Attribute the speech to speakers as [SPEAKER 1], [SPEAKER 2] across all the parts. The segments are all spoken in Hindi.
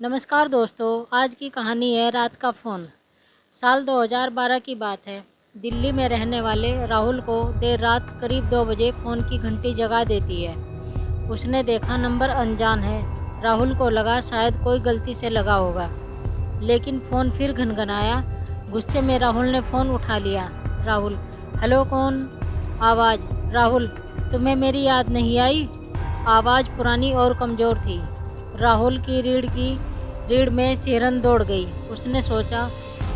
[SPEAKER 1] नमस्कार दोस्तों, आज की कहानी है रात का फ़ोन। साल 2012 की बात है। दिल्ली में रहने वाले राहुल को देर रात करीब 2 बजे फ़ोन की घंटी जगा देती है। उसने देखा नंबर अनजान है। राहुल को लगा शायद कोई गलती से लगा होगा, लेकिन फ़ोन फिर घनघनाया। गुस्से में राहुल ने फ़ोन उठा लिया। राहुल, हेलो कौन? आवाज़, राहुल, तुम्हें मेरी याद नहीं आई? आवाज़ पुरानी और कमज़ोर थी। राहुल की रीढ़ में सिहरन दौड़ गई। उसने सोचा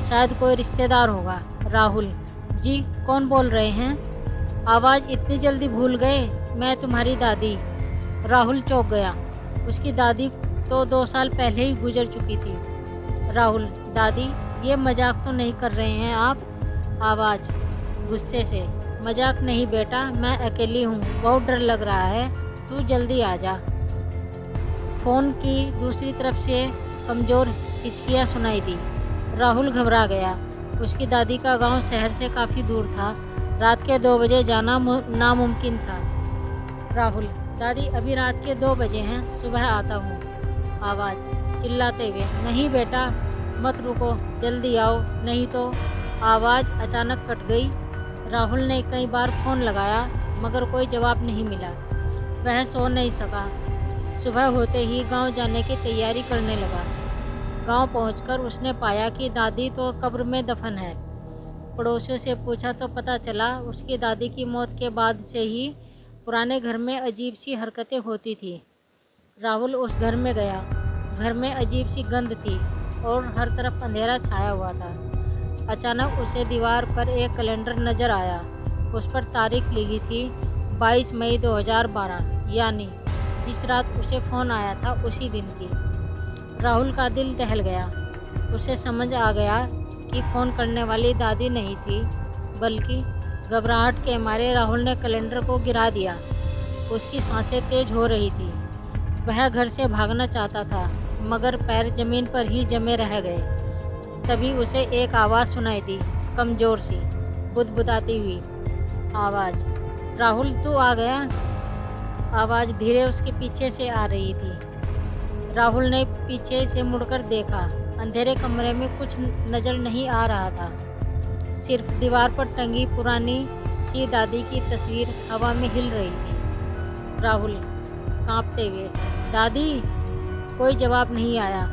[SPEAKER 1] शायद कोई रिश्तेदार होगा। राहुल, जी कौन बोल रहे हैं? आवाज़, इतनी जल्दी भूल गए? मैं तुम्हारी दादी। राहुल चौंक गया। उसकी दादी तो 2 साल पहले ही गुजर चुकी थी। राहुल, दादी, ये मजाक तो नहीं कर रहे हैं आप? आवाज़, गुस्से से, मजाक नहीं बेटा, मैं अकेली हूँ, बहुत डर लग रहा है, तू जल्दी आ जा। फ़ोन की दूसरी तरफ से कमज़ोर हिचकियाँ सुनाई दी। राहुल घबरा गया। उसकी दादी का गांव शहर से काफ़ी दूर था। रात के 2 बजे जाना नामुमकिन था। राहुल, दादी, अभी रात के 2 बजे हैं, सुबह आता हूँ। आवाज़, चिल्लाते हुए, नहीं बेटा, मत रुको, जल्दी आओ, नहीं तो। आवाज़ अचानक कट गई। राहुल ने कई बार फ़ोन लगाया, मगर कोई जवाब नहीं मिला। वह सो नहीं सका। सुबह होते ही गांव जाने की तैयारी करने लगा। गांव पहुंचकर उसने पाया कि दादी तो कब्र में दफन है। पड़ोसियों से पूछा तो पता चला उसकी दादी की मौत के बाद से ही पुराने घर में अजीब सी हरकतें होती थी। राहुल उस घर में गया। घर में अजीब सी गंध थी और हर तरफ अंधेरा छाया हुआ था। अचानक उसे दीवार पर एक कैलेंडर नजर आया। उस पर तारीख लिखी थी 22 मई 2012, यानी जिस रात उसे फ़ोन आया था उसी दिन की। राहुल का दिल दहल गया। उसे समझ आ गया कि फ़ोन करने वाली दादी नहीं थी, बल्कि घबराहट के मारे राहुल ने कैलेंडर को गिरा दिया। उसकी सांसें तेज हो रही थी। वह घर से भागना चाहता था, मगर पैर ज़मीन पर ही जमे रह गए। तभी उसे एक आवाज़ सुनाई दी, कमज़ोर सी, बुदबुदाती हुई आवाज़, राहुल तू आ गया? आवाज़ धीरे उसके पीछे से आ रही थी। राहुल ने पीछे से मुड़कर देखा। अंधेरे कमरे में कुछ नज़र नहीं आ रहा था। सिर्फ दीवार पर टंगी पुरानी सी दादी की तस्वीर हवा में हिल रही थी। राहुल कांपते हुए, दादी। कोई जवाब नहीं आया,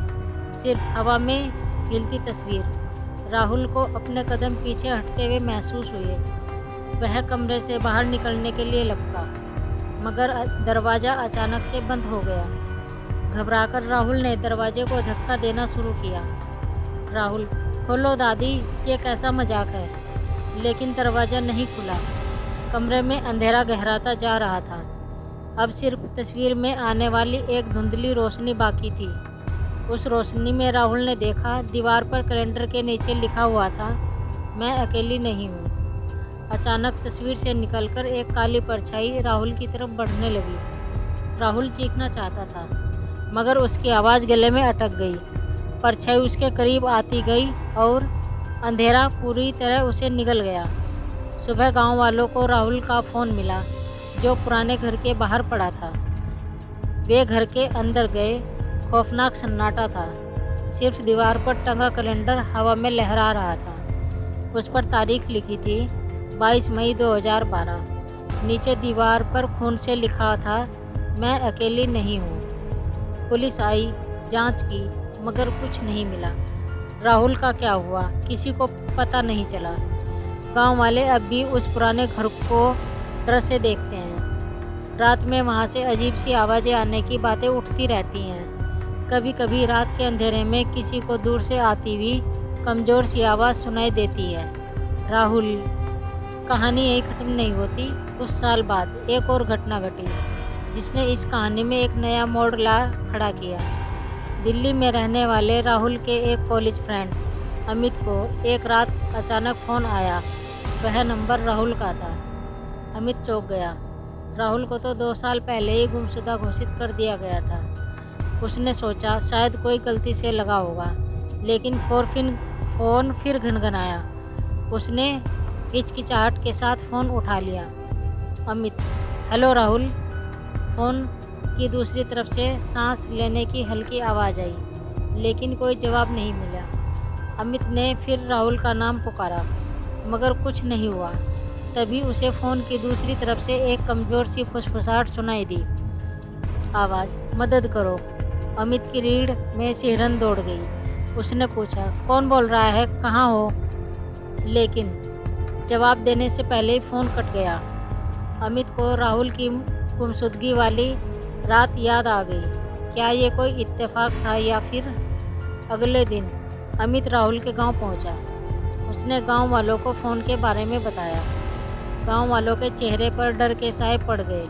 [SPEAKER 1] सिर्फ हवा में हिलती तस्वीर। राहुल को अपने कदम पीछे हटते हुए महसूस हुए। वह कमरे से बाहर निकलने के लिए लपका, मगर दरवाज़ा अचानक से बंद हो गया। घबराकर राहुल ने दरवाजे को धक्का देना शुरू किया। राहुल, खोलो दादी, ये कैसा मजाक है? लेकिन दरवाज़ा नहीं खुला। कमरे में अंधेरा गहराता जा रहा था। अब सिर्फ तस्वीर में आने वाली एक धुंधली रोशनी बाकी थी। उस रोशनी में राहुल ने देखा, दीवार पर कैलेंडर के नीचे लिखा हुआ था, मैं अकेली नहीं हूँ। अचानक तस्वीर से निकलकर एक काली परछाई राहुल की तरफ बढ़ने लगी। राहुल चीखना चाहता था, मगर उसकी आवाज़ गले में अटक गई। परछाई उसके करीब आती गई और अंधेरा पूरी तरह उसे निगल गया। सुबह गांव वालों को राहुल का फ़ोन मिला, जो पुराने घर के बाहर पड़ा था। वे घर के अंदर गए। खौफनाक सन्नाटा था। सिर्फ दीवार पर टंगा कैलेंडर हवा में लहरा रहा था। उस पर तारीख लिखी थी 22 मई 2012। नीचे दीवार पर खून से लिखा था, मैं अकेली नहीं हूँ। पुलिस आई, जांच की, मगर कुछ नहीं मिला। राहुल का क्या हुआ, किसी को पता नहीं चला। गांव वाले अब भी उस पुराने घर को डर से देखते हैं। रात में वहाँ से अजीब सी आवाज़ें आने की बातें उठती रहती हैं। कभी कभी रात के अंधेरे में किसी को दूर से आती हुई कमज़ोर सी आवाज़ सुनाई देती है। राहुल, कहानी यही ख़त्म नहीं होती। कुछ साल बाद एक और घटना घटी, जिसने इस कहानी में एक नया मोड़ ला खड़ा किया। दिल्ली में रहने वाले राहुल के एक कॉलेज फ्रेंड अमित को एक रात अचानक फ़ोन आया। वह नंबर राहुल का था। अमित चौंक गया। राहुल को तो 2 साल पहले ही गुमशुदा घोषित कर दिया गया था। उसने सोचा शायद कोई गलती से लगा होगा, लेकिन फ़ोन फिर घनघनाया। उसने हिचकिचाहट के साथ फ़ोन उठा लिया। अमित, हेलो राहुल। फ़ोन की दूसरी तरफ से सांस लेने की हल्की आवाज़ आई। लेकिन कोई जवाब नहीं मिला। अमित ने फिर राहुल का नाम पुकारा, मगर कुछ नहीं हुआ। तभी उसे फ़ोन की दूसरी तरफ से एक कमज़ोर सी फुसफुसाहट सुनाई दी। आवाज़, मदद करो। अमित की रीढ़ में सिहरन दौड़ गई। उसने पूछा, कौन बोल रहा है, कहाँ हो? लेकिन जवाब देने से पहले ही फ़ोन कट गया। अमित को राहुल की गुमशुदगी वाली रात याद आ गई। क्या ये कोई इत्तेफाक था या फिर? अगले दिन अमित राहुल के गांव पहुंचा। उसने गांव वालों को फ़ोन के बारे में बताया। गांव वालों के चेहरे पर डर के साए पड़ गए।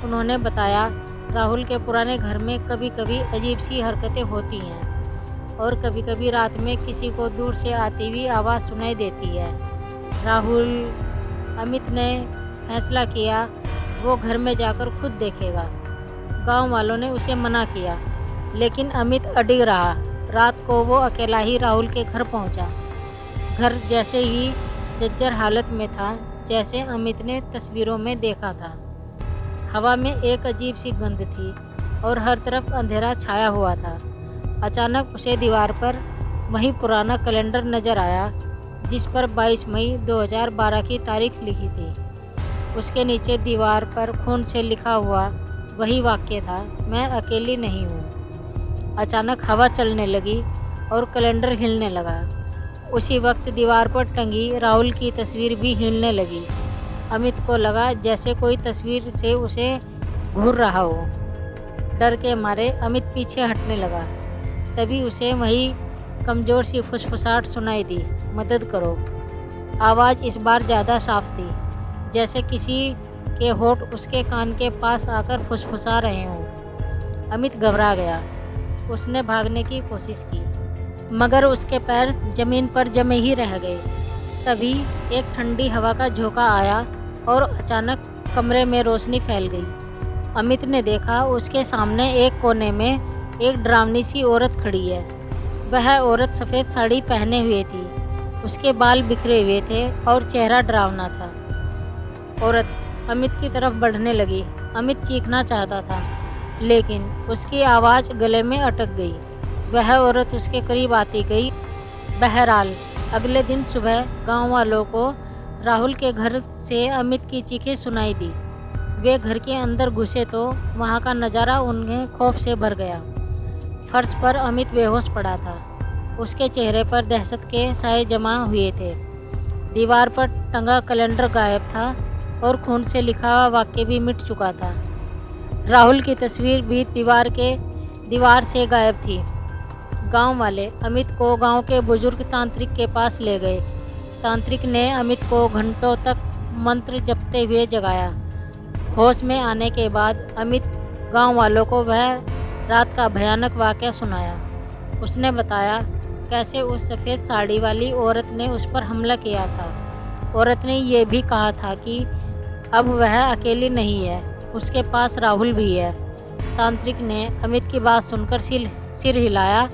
[SPEAKER 1] उन्होंने बताया, राहुल के पुराने घर में कभी कभी अजीब सी हरकतें होती हैं और कभी कभी रात में किसी को दूर से आती हुई आवाज़ सुनाई देती है। राहुल, अमित ने फैसला किया वो घर में जाकर खुद देखेगा। गांव वालों ने उसे मना किया, लेकिन अमित अडिग रहा। रात को वो अकेला ही राहुल के घर पहुंचा। घर जैसे ही जर्जर हालत में था जैसे अमित ने तस्वीरों में देखा था। हवा में एक अजीब सी गंध थी और हर तरफ अंधेरा छाया हुआ था। अचानक उसे दीवार पर वही पुराना कैलेंडर नजर आया जिस पर 22 मई 2012 की तारीख लिखी थी। उसके नीचे दीवार पर खून से लिखा हुआ वही वाक्य था, मैं अकेली नहीं हूँ। अचानक हवा चलने लगी और कैलेंडर हिलने लगा। उसी वक्त दीवार पर टंगी राहुल की तस्वीर भी हिलने लगी। अमित को लगा जैसे कोई तस्वीर से उसे घूर रहा हो। डर के मारे अमित पीछे हटने लगा। तभी उसे वही कमज़ोर सी फुसफुसाहट सुनाई दी, मदद करो। आवाज़ इस बार ज़्यादा साफ थी, जैसे किसी के होठ उसके कान के पास आकर फुसफुसा रहे हों। अमित घबरा गया। उसने भागने की कोशिश की, मगर उसके पैर जमीन पर जमे ही रह गए। तभी एक ठंडी हवा का झोंका आया और अचानक कमरे में रोशनी फैल गई। अमित ने देखा उसके सामने एक कोने में एक डरावनी सी औरत खड़ी है। वह औरत सफ़ेद साड़ी पहने हुए थी। उसके बाल बिखरे हुए थे और चेहरा डरावना था। औरत अमित की तरफ बढ़ने लगी। अमित चीखना चाहता था, लेकिन उसकी आवाज़ गले में अटक गई। वह औरत उसके करीब आती गई। बहरहाल अगले दिन सुबह गांव वालों को राहुल के घर से अमित की चीखें सुनाई दी। वे घर के अंदर घुसे तो वहां का नज़ारा उन्हें खौफ से भर गया। फर्श पर अमित बेहोश पड़ा था। उसके चेहरे पर दहशत के साए जमा हुए थे। दीवार पर टंगा कैलेंडर गायब था और खून से लिखा हुआ वाक्य भी मिट चुका था। राहुल की तस्वीर भी दीवार से गायब थी। गांव वाले अमित को गांव के बुजुर्ग तांत्रिक के पास ले गए। तांत्रिक ने अमित को घंटों तक मंत्र जपते हुए जगाया। होश में आने के बाद अमित गांव वालों को वह रात का भयानक वाकया सुनाया। उसने बताया कैसे उस सफ़ेद साड़ी वाली औरत ने उस पर हमला किया था। औरत ने यह भी कहा था कि अब वह अकेली नहीं है, उसके पास राहुल भी है। तांत्रिक ने अमित की बात सुनकर सिर हिलाया।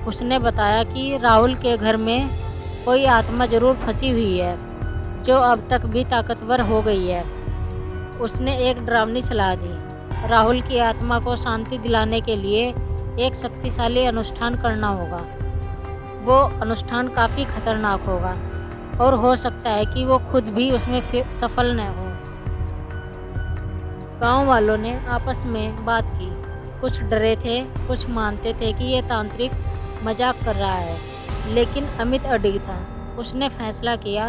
[SPEAKER 1] उसने बताया कि राहुल के घर में कोई आत्मा जरूर फंसी हुई है, जो अब तक भी ताकतवर हो गई है। उसने एक डरावनी सलाह दी, राहुल की आत्मा को शांति दिलाने के लिए एक शक्तिशाली अनुष्ठान करना होगा। वो अनुष्ठान काफ़ी खतरनाक होगा और हो सकता है कि वो खुद भी उसमें सफल न हो। गांव वालों ने आपस में बात की। कुछ डरे थे, कुछ मानते थे कि ये तांत्रिक मजाक कर रहा है, लेकिन अमित अडिग था। उसने फैसला किया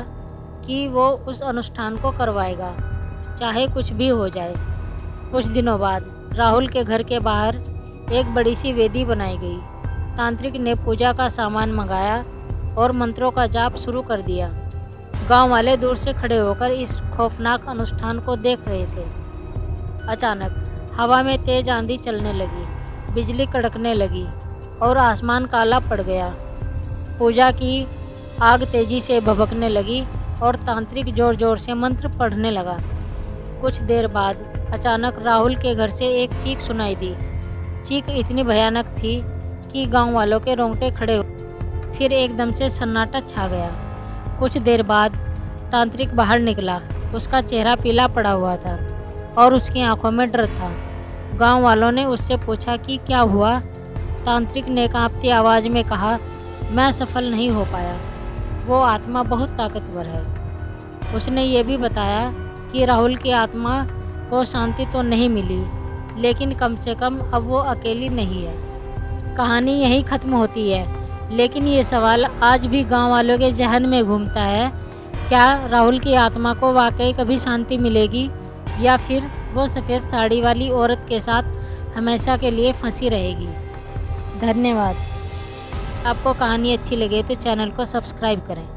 [SPEAKER 1] कि वो उस अनुष्ठान को करवाएगा, चाहे कुछ भी हो जाए। कुछ दिनों बाद राहुल के घर के बाहर एक बड़ी सी वेदी बनाई गई। तांत्रिक ने पूजा का सामान मंगाया और मंत्रों का जाप शुरू कर दिया। गांव वाले दूर से खड़े होकर इस खौफनाक अनुष्ठान को देख रहे थे। अचानक हवा में तेज आंधी चलने लगी, बिजली कड़कने लगी और आसमान काला पड़ गया। पूजा की आग तेजी से भभकने लगी और तांत्रिक जोर जोर से मंत्र पढ़ने लगा। कुछ देर बाद अचानक राहुल के घर से एक चीख सुनाई दी। चीख इतनी भयानक थी कि गांव वालों के रोंगटे खड़े हो। फिर एकदम से सन्नाटा छा गया। कुछ देर बाद तांत्रिक बाहर निकला। उसका चेहरा पीला पड़ा हुआ था और उसकी आंखों में डर था। गांव वालों ने उससे पूछा कि क्या हुआ। तांत्रिक ने कांपती आवाज़ में कहा, मैं सफल नहीं हो पाया। वो आत्मा बहुत ताकतवर है। उसने ये भी बताया कि राहुल की आत्मा को शांति तो नहीं मिली, लेकिन कम से कम अब वो अकेली नहीं है। कहानी यहीं ख़त्म होती है, लेकिन ये सवाल आज भी गांव वालों के जहन में घूमता है, क्या राहुल की आत्मा को वाकई कभी शांति मिलेगी या फिर वो सफ़ेद साड़ी वाली औरत के साथ हमेशा के लिए फंसी रहेगी। धन्यवाद। आपको कहानी अच्छी लगे तो चैनल को सब्सक्राइब करें।